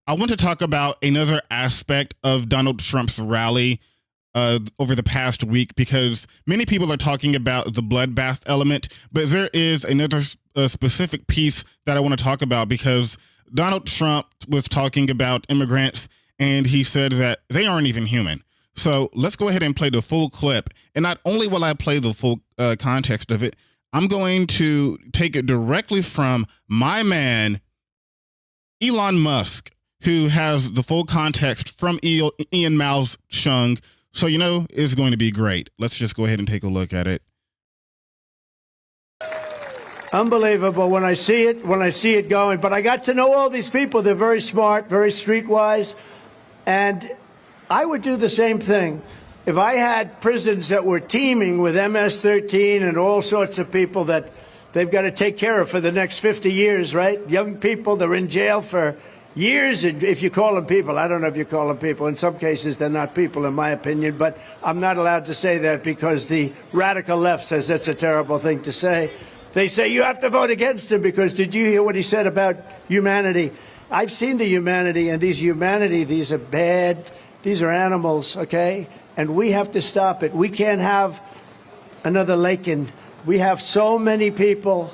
I want to talk about another aspect of Donald Trump's rally over the past week, because many people are talking about the bloodbath element, but there is another specific piece that I want to talk about, because Donald Trump was talking about immigrants, and he said that they aren't even human. So let's go ahead and play the full clip. And not only will I play the full context of it, I'm going to take it directly from my man, Elon Musk, who has the full context from Ian Mal's Chung. So, you know, it's going to be great. Let's just go ahead and take a look at it. Unbelievable when I see it going. But I got to know all these people. They're very smart, very streetwise. And I would do the same thing. If I had prisons that were teeming with MS-13 and all sorts of people that they've got to take care of for the next 50 years, right? Young people, they're in jail for years, if you call them people. I don't know if you call them people. In some cases, they're not people, in my opinion. But I'm not allowed to say that because the radical left says that's a terrible thing to say. They say you have to vote against him because did you hear what he said about humanity? I've seen the humanity, and these are bad. These are animals, okay? And we have to stop it. We can't have another Lakin. We have so many people.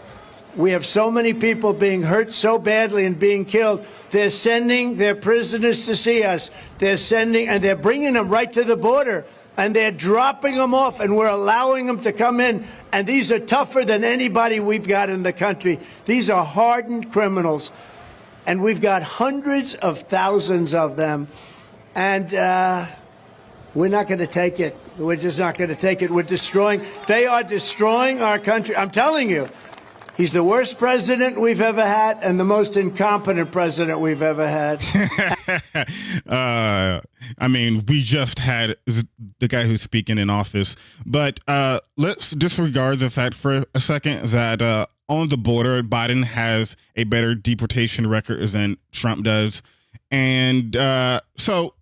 We have so many people being hurt so badly and being killed. They're sending their prisoners to see us. And they're bringing them right to the border. And they're dropping them off, and we're allowing them to come in. And these are tougher than anybody we've got in the country. These are hardened criminals. And we've got hundreds of thousands of them. And we're not going to take it. We're just not going to take it. They are destroying our country. I'm telling you. He's the worst president we've ever had and the most incompetent president we've ever had. I mean, we just had the guy who's speaking in office. But let's disregard the fact for a second that on the border, Biden has a better deportation record than Trump does. And so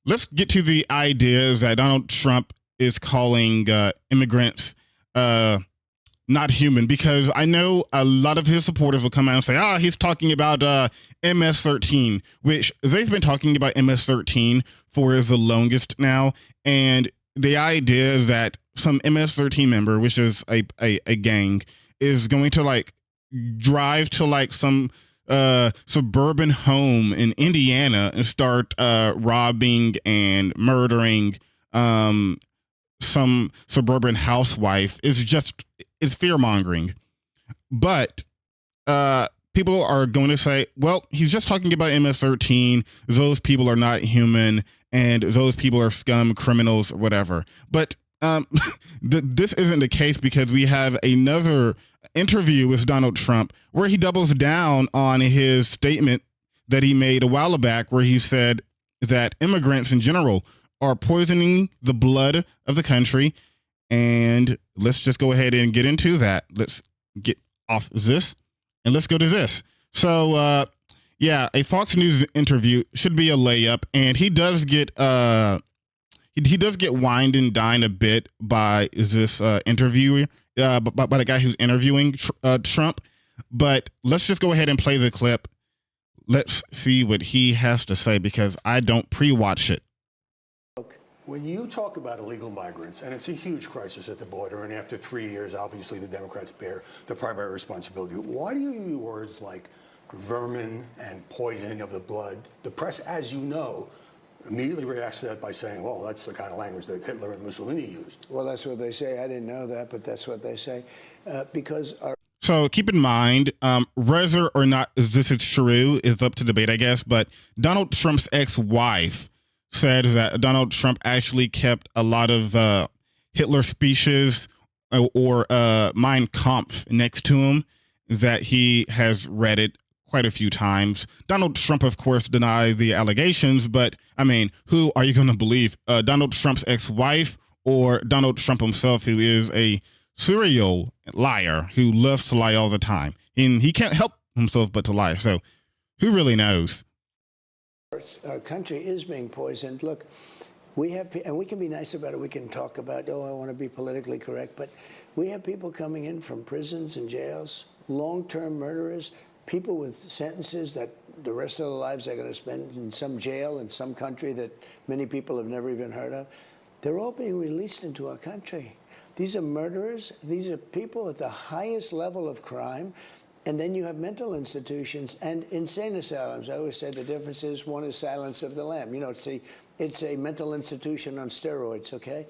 let's get to the idea that Donald Trump is calling immigrants not human, because I know a lot of his supporters will come out and say, he's talking about MS-13, which they've been talking about MS-13 for the longest now. And the idea that some MS-13 member, which is a gang, is going to like drive to like some suburban home in Indiana and start robbing and murdering some suburban housewife is fear mongering. But people are going to say, well, he's just talking about MS-13. Those people are not human, and those people are scum, criminals, whatever. But this isn't the case, because we have another interview with Donald Trump where he doubles down on his statement that he made a while back, where he said that immigrants in general are poisoning the blood of the country. And let's just go ahead and get into that. Let's get off this and let's go to this. So, a Fox News interview should be a layup, and he does get he does get wined and dined a bit by this interviewer, by the guy who's interviewing Trump. But let's just go ahead and play the clip. Let's see what he has to say, because I don't pre-watch it. When you talk about illegal migrants, and it's a huge crisis at the border, and after 3 years, obviously the Democrats bear the primary responsibility. Why do you use words like vermin and poisoning of the blood? The press, as you know, immediately reacts to that by saying, well, that's the kind of language that Hitler and Mussolini used. Well, that's what they say. I didn't know that, but that's what they say. Because our So keep in mind, whether or not this is true is up to debate, I guess. But Donald Trump's ex-wife said that Donald Trump actually kept a lot of Hitler speeches or Mein Kampf next to him, that he has read it quite a few times. Donald Trump, of course, denied the allegations, but I mean, who are you going to believe? Donald Trump's ex-wife or Donald Trump himself, who is a serial liar who loves to lie all the time, and he can't help himself but to lie. So who really knows? Our country is being poisoned. Look, we have, and we can be nice about it. We can talk about, I want to be politically correct, but we have people coming in from prisons and jails, long-term murderers, people with sentences that the rest of their lives they're going to spend in some jail in some country that many people have never even heard of. They're all being released into our country. These are murderers. These are people at the highest level of crime. And then you have mental institutions and insane asylums. I always say the difference is one is Silence of the Lamb. You know, it's a mental institution on steroids, okay?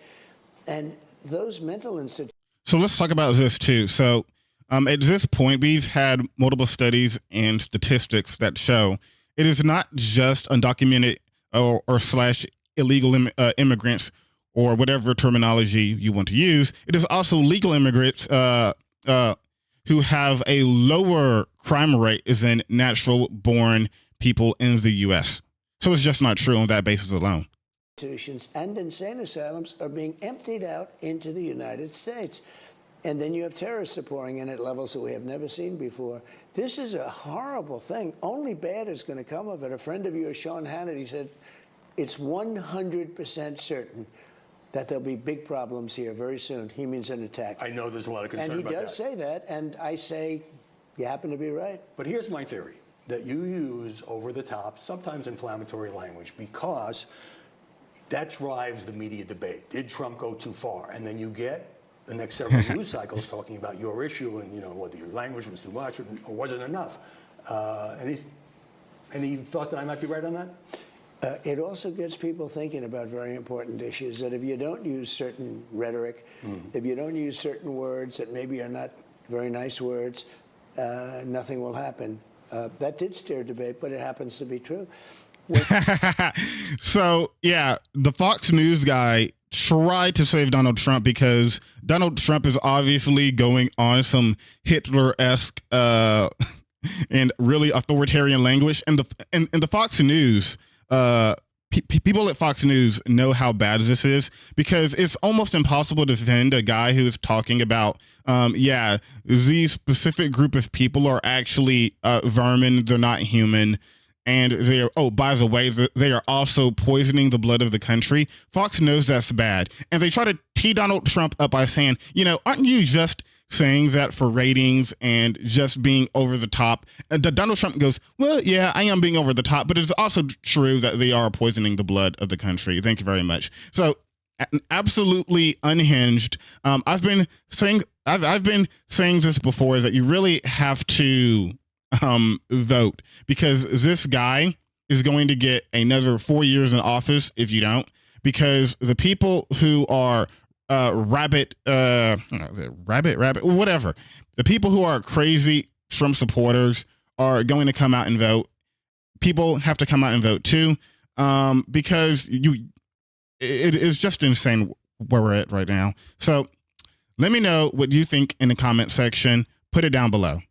And those mental institutions. So let's talk about this too. So at this point, we've had multiple studies and statistics that show it is not just undocumented or slash illegal immigrants or whatever terminology you want to use. It is also legal immigrants who have a lower crime rate than natural born people in the U.S. So it's just not true on that basis alone. Institutions and insane asylums are being emptied out into the United States. And then you have terrorists pouring in at levels that we have never seen before. This is a horrible thing. Only bad is going to come of it. A friend of yours, Sean Hannity, said it's 100% certain that there'll be big problems here very soon. He means an attack. I know there's a lot of concern about about that. And he does say that, and I say, you happen to be right. But here's my theory, that you use over-the-top, sometimes inflammatory language, because that drives the media debate. Did Trump go too far? And then you get the next several news cycles talking about your issue and, you know, whether your language was too much or wasn't enough. Any thought that I might be right on that? It also gets people thinking about very important issues, that if you don't use certain rhetoric, if you don't use certain words that maybe are not very nice words, nothing will happen. That did stir debate, but it happens to be true. So, yeah, the Fox News guy tried to save Donald Trump because Donald Trump is obviously going on some Hitler-esque and really authoritarian language. And the Fox News, people at Fox News know how bad this is, because it's almost impossible to defend a guy who is talking about, these specific group of people are actually vermin, they're not human. And they are, oh, by the way, they are also poisoning the blood of the country. Fox knows that's bad. And they try to tee Donald Trump up by saying, you know, aren't you just saying that for ratings and just being over the top? And Donald Trump goes, well, yeah, I am being over the top, but it's also true that they are poisoning the blood of the country. Thank you very much. So absolutely unhinged. I've been saying this before, is that you really have to vote, because this guy is going to get another 4 years in office if you don't, because the people who are rabbit, whatever, the people who are crazy Trump supporters are going to come out and vote. People have to come out and vote too, because it is just insane where we're at right now. So let me know what you think in the comment section. Put it down below.